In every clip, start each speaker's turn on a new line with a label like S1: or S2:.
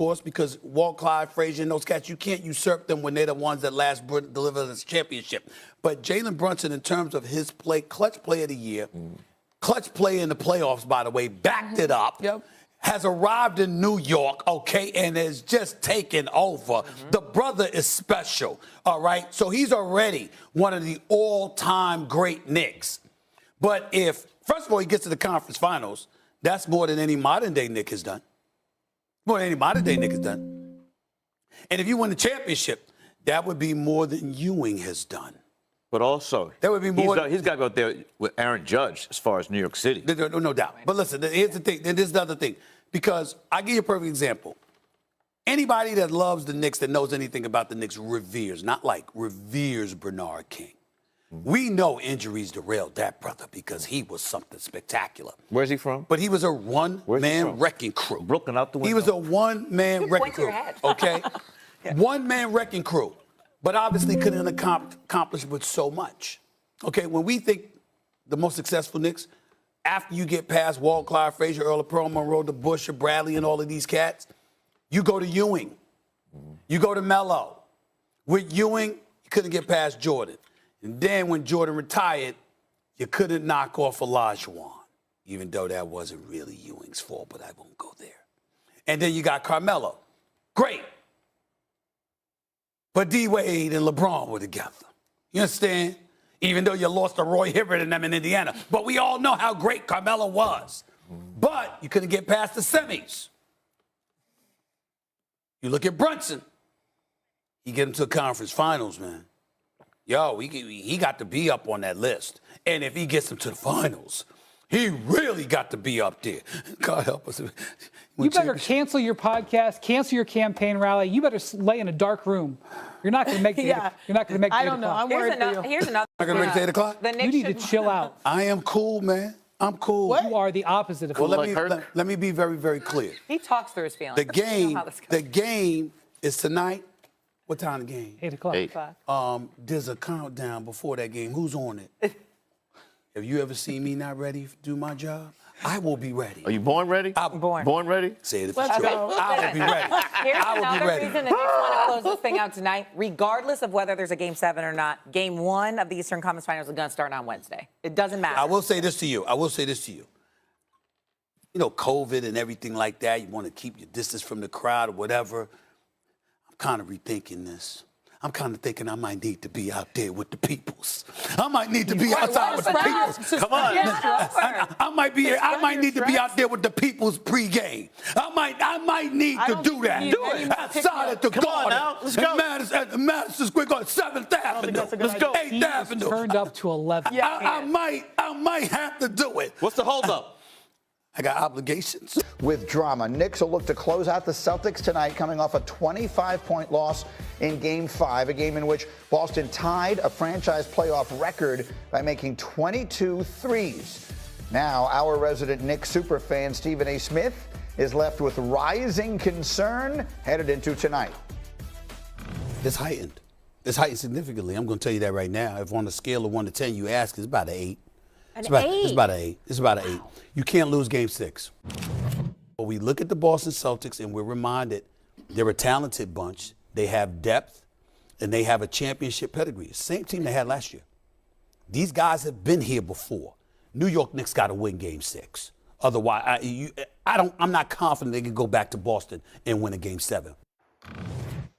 S1: course, because Walt, Clyde, Frazier, and those cats, you can't usurp them when they're the ones that last delivered us championship. But Jalen Brunson, in terms of his play, clutch play of the year, clutch play in the playoffs, by the way, backed it up.
S2: Yep.
S1: Has arrived in New York, okay, and has just taken over. The brother is special, all right? So he's already one of the all-time great Knicks. But if, first of all, he gets to the conference finals, that's more than any modern-day Knick has done. More than any modern-day Knick has done. And if you win the championship, that would be more than Ewing has done.
S3: But also,
S1: that would be more.
S3: He's got to go out there with Aaron Judge as far as New York City.
S1: No doubt. But listen, here's the thing. There's the other thing. Because I give you a perfect example. Anybody that loves the Knicks, that knows anything about the Knicks, reveres Bernard King. We know injuries derailed that brother because he was something spectacular.
S3: Where's he from?
S1: But he was a one-man wrecking crew.
S3: Brooklyn out the window.
S1: He was a one-man wrecking crew. Okay? Yeah. One-man wrecking crew. But obviously couldn't accomplish with so much. Okay, when we think the most successful Knicks, after you get past Walt, Clyde, Frazier, Earl of Pearl, Monroe, DeBusschere, Bradley, and all of these cats, you go to Ewing. You go to Melo. With Ewing, you couldn't get past Jordan. And then when Jordan retired, you couldn't knock off Olajuwon, even though that wasn't really Ewing's fault, but I won't go there. And then you got Carmelo. Great. But D-Wade and LeBron were together. You understand? Even though you lost to Roy Hibbert and them in Indiana. But we all know how great Carmelo was. But you couldn't get past the semis. You look at Brunson. He get him to the conference finals, man. Yo, he got to be up on that list. And if he gets him to the finals, he really got to be up there. God help us.
S2: You better cancel your podcast, cancel your campaign rally. You better lay in a dark room. You're not going to make the You're not going to make the 8 o'clock.
S4: I don't know. I'm worried for you.
S1: Here's another. I'm not going to make the 8 o'clock?
S2: You need to chill out.
S1: I am cool, man. I'm cool.
S2: What? You are the opposite of
S1: cool. Well, let me be very, very clear.
S4: He talks through his feelings.
S1: The game is tonight. What time the game?
S2: 8 o'clock.
S3: 8.
S1: There's a countdown before that game. Who's on it? Have you ever seen me not ready to do my job? I will be ready.
S3: Are you born ready?
S4: I'm born.
S3: Born ready?
S1: Say it if it's true. I will be ready.
S4: Here's another reason the Knicks want to close this thing out tonight, regardless of whether there's a Game 7 or not. Game 1 of the Eastern Conference Finals is going to start on Wednesday. It doesn't matter.
S1: I will say this to you. You know, COVID and everything like that, you want to keep your distance from the crowd or whatever. I'm kind of rethinking this. I'm kind of thinking I might need to be out there with the peoples. I might need to be outside with the peoples. Come on. I might need to be out there with the peoples pregame. I might need to do that.
S3: Do it.
S1: Outside at the Garden. Let's go. At Madison Square Garden, 7th Avenue. Let's go. 8th Avenue.
S2: Turned up to 11.
S1: I might have to do it.
S3: What's the holdup?
S1: I got obligations.
S5: With drama, Knicks will look to close out the Celtics tonight, coming off a 25-point loss in Game 5, a game in which Boston tied a franchise playoff record by making 22 threes. Now, our resident Knicks superfan, Stephen A. Smith, is left with rising concern headed into tonight.
S1: It's heightened. It's heightened significantly. I'm going to tell you that right now. If on a scale of 1 to 10, you ask, it's about an 8. It's about an 8. You can't lose Game 6. But we look at the Boston Celtics and we're reminded they're a talented bunch. They have depth and they have a championship pedigree. Same team they had last year. These guys have been here before. New York Knicks got to win Game 6. Otherwise, I'm not confident they can go back to Boston and win a Game 7.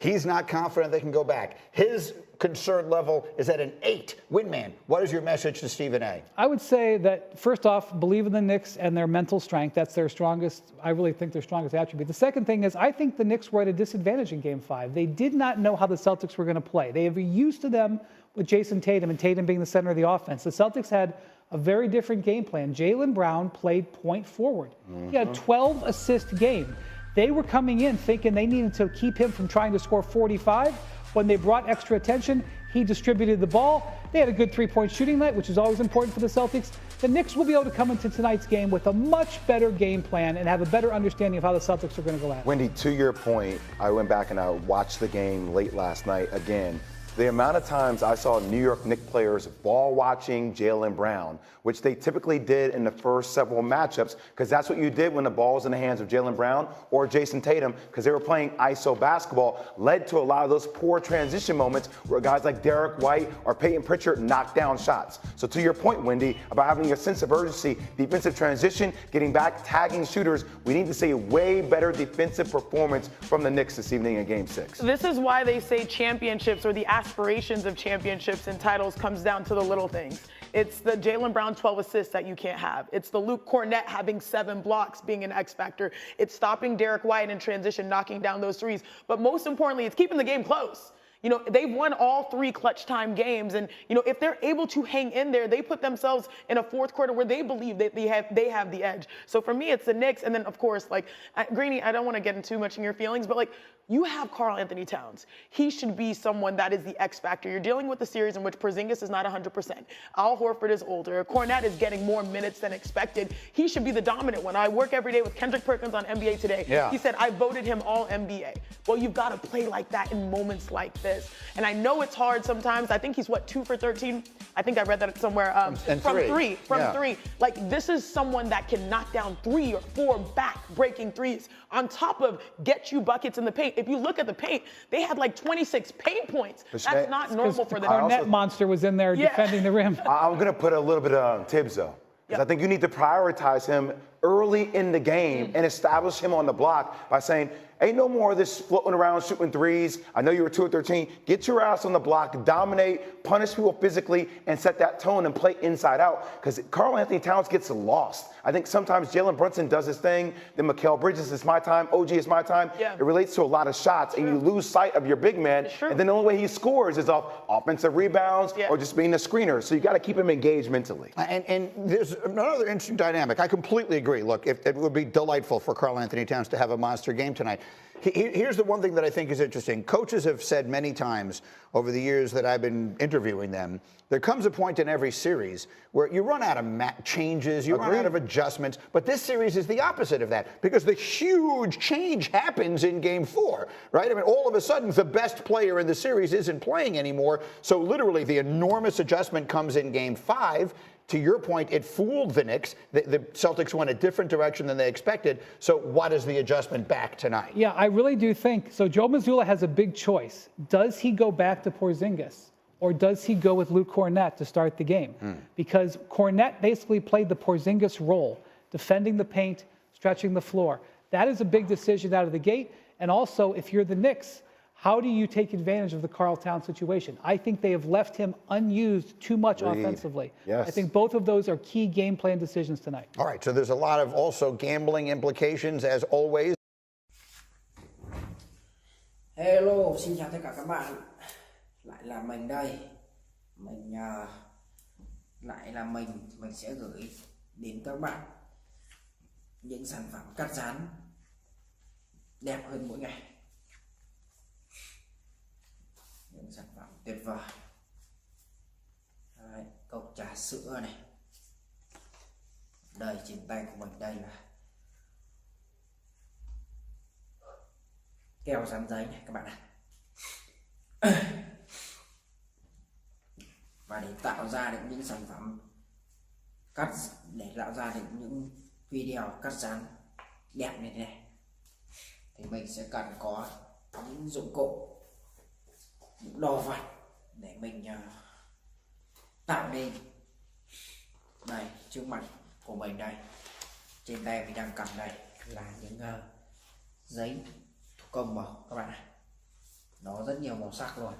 S5: He's not confident they can go back. His concern level is at an 8. Windman, what is your message to Stephen A?
S2: I would say that, first off, believe in the Knicks and their mental strength. That's their strongest, I really think, their strongest attribute. The second thing is I think the Knicks were at a disadvantage in Game 5. They did not know how the Celtics were going to play. They were used to them with Jason Tatum and Tatum being the center of the offense. The Celtics had a very different game plan. Jalen Brown played point forward. He had a 12-assist game. They were coming in thinking they needed to keep him from trying to score 45. When they brought extra attention, he distributed the ball. They had a good three-point shooting night, which is always important for the Celtics. The Knicks will be able to come into tonight's game with a much better game plan and have a better understanding of how the Celtics are going to go at it.
S6: Wendy, to your point, I went back and I watched the game late last night again. the amount of times I saw New York Knicks players ball watching Jalen Brown, which they typically did in the first several matchups, because that's what you did when the ball was in the hands of Jalen Brown or Jason Tatum, because they were playing ISO basketball, led to a lot of those poor transition moments where guys like Derek White or Peyton Pritchard knocked down shots. So to your point, Wendy, about having a sense of urgency, defensive transition, getting back, tagging shooters, we need to see a way better defensive performance from the Knicks this evening in Game 6.
S7: This is why they say championships, or the aspirations of championships and titles, comes down to the little things. It's the Jalen Brown 12 assists that you can't have. It's the Luke Cornett having 7 blocks being an X factor. It's stopping Derek White in transition, knocking down those threes. But most importantly, it's keeping the game close. You know, they've won all 3 clutch time games. And, you know, if they're able to hang in there, they put themselves in a fourth quarter where they believe that they have the edge. So for me, it's the Knicks. And then, of course, like, Greeny, I don't want to get into too much in your feelings, but, like, you have Karl Anthony Towns. He should be someone that is the X factor. You're dealing with a series in which Porzingis is not 100%. Al Horford is older. Cornette is getting more minutes than expected. He should be the dominant one. I work every day with Kendrick Perkins on NBA Today.
S5: Yeah.
S7: He said, I voted him all NBA. Well, you've got to play like that in moments like this. And I know it's hard sometimes. I think he's, 2 for 13? I think I read that somewhere. From three. Like, this is someone that can knock down 3 or 4 back-breaking threes on top of get you buckets in the paint. If you look at the paint, they had like 26 paint points. That's not normal for them.
S2: The Cornette monster was in there defending the rim.
S6: I'm going to put a little bit on Tibbs, though. Because I think you need to prioritize him early in the game and establish him on the block by saying, ain't no more of this floating around shooting threes. I know you were 2 of 13. Get your ass on the block, dominate, punish people physically, and set that tone and play inside out. Because Karl Anthony Towns gets lost. I think sometimes Jalen Brunson does his thing. Then Mikal Bridges, it's my time. OG, it's my time.
S7: Yeah.
S6: It relates to a lot of shots, and you lose sight of your big man. And then the only way he scores is off offensive rebounds or just being a screener. So you got to keep him engaged mentally.
S5: And there's another interesting dynamic. I completely agree. Look, it would be delightful for Karl Anthony Towns to have a monster game tonight. Here's the one thing that I think is interesting. Coaches have said many times over the years that I've been interviewing them, there comes a point in every series where you run out of changes, you run out of adjustments, but this series is the opposite of that because the huge change happens in Game 4, right? I mean, all of a sudden, the best player in the series isn't playing anymore, so literally the enormous adjustment comes in Game 5. To your point, it fooled the Knicks. The Celtics went a different direction than they expected. So what is the adjustment back tonight?
S2: Yeah, I really do think. So Joe Mazzulla has a big choice. Does he go back to Porzingis or does he go with Luke Cornett to start the game? Because Cornett basically played the Porzingis role, defending the paint, stretching the floor. That is a big decision out of the gate. And also, if you're the Knicks, how do you take advantage of the Karl Towns situation? I think they have left him unused too much offensively.
S5: Yes.
S2: I think both of those are key game plan decisions tonight.
S5: All right, so there's a lot of also gambling implications as always.
S8: Hello, xin chào tất cả các bạn. Lại là mình đây. Mình sẽ gửi đến các bạn những sản phẩm cắt dán đẹp hơn mỗi ngày. Những sản phẩm tuyệt vời. Đấy, cốc trà sữa này. Đây trên tay của mình đây là keo dán giấy này các bạn ạ. Và để tạo ra được những sản phẩm để tạo ra được những video cắt dán đẹp như thế này thì mình sẽ cần có những dụng cụ, những đồ vật để mình tạo nên. Đây, trước mặt của mình đây, trên tay mình đang cầm đây là những giấy thủ công màu các bạn ạ. Nó rất nhiều màu sắc luôn,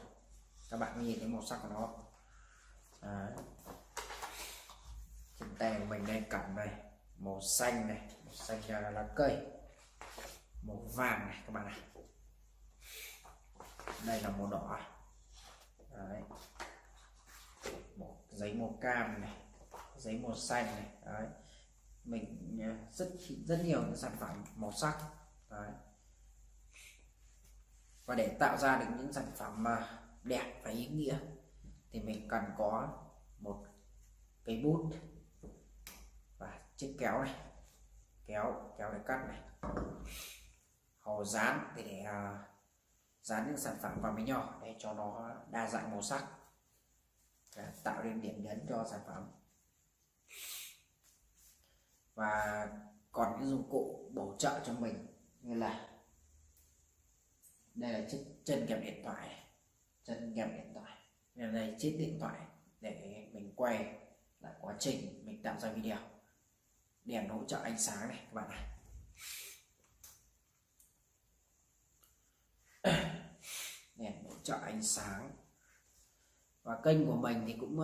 S8: các bạn có nhìn thấy màu sắc của nó. Đấy. Trên tay của mình đây cầm đây màu xanh này, màu xanh là lá cây, màu vàng này các bạn ạ. Đây là màu đỏ. Đấy. Giấy màu cam này, giấy màu xanh này. Đấy. Mình rất nhiều những sản phẩm màu sắc. Đấy. Và để tạo ra được những sản phẩm đẹp và ý nghĩa thì mình cần có một cây bút và chiếc kéo này, kéo để cắt này, hầu dán để dán những sản phẩm vào máy nhỏ để cho nó đa dạng màu sắc, tạo nên điểm nhấn cho sản phẩm. Và còn những dụng cụ bổ trợ cho mình như là đây là chân kẹp điện thoại, đây chiếc điện thoại để mình quay lại quá trình mình tạo ra video, đèn hỗ trợ ánh sáng này các bạn này, đèn hỗ trợ ánh sáng. Và kênh của mình thì cũng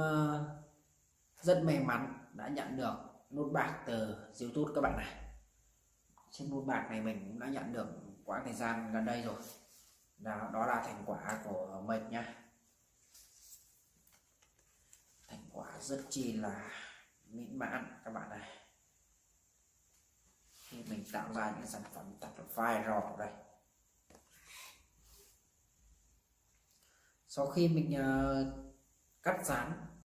S8: rất may mắn đã nhận được nút bạc từ YouTube các bạn này. Trên nút bạc này mình cũng đã nhận được quãng thời gian gần đây rồi. Đó là thành quả của mình nhá. Thành quả rất chi là mỹ mãn các bạn này. Khi mình tạo ra những sản phẩm thật là viral đây. Sau khi mình cắt dán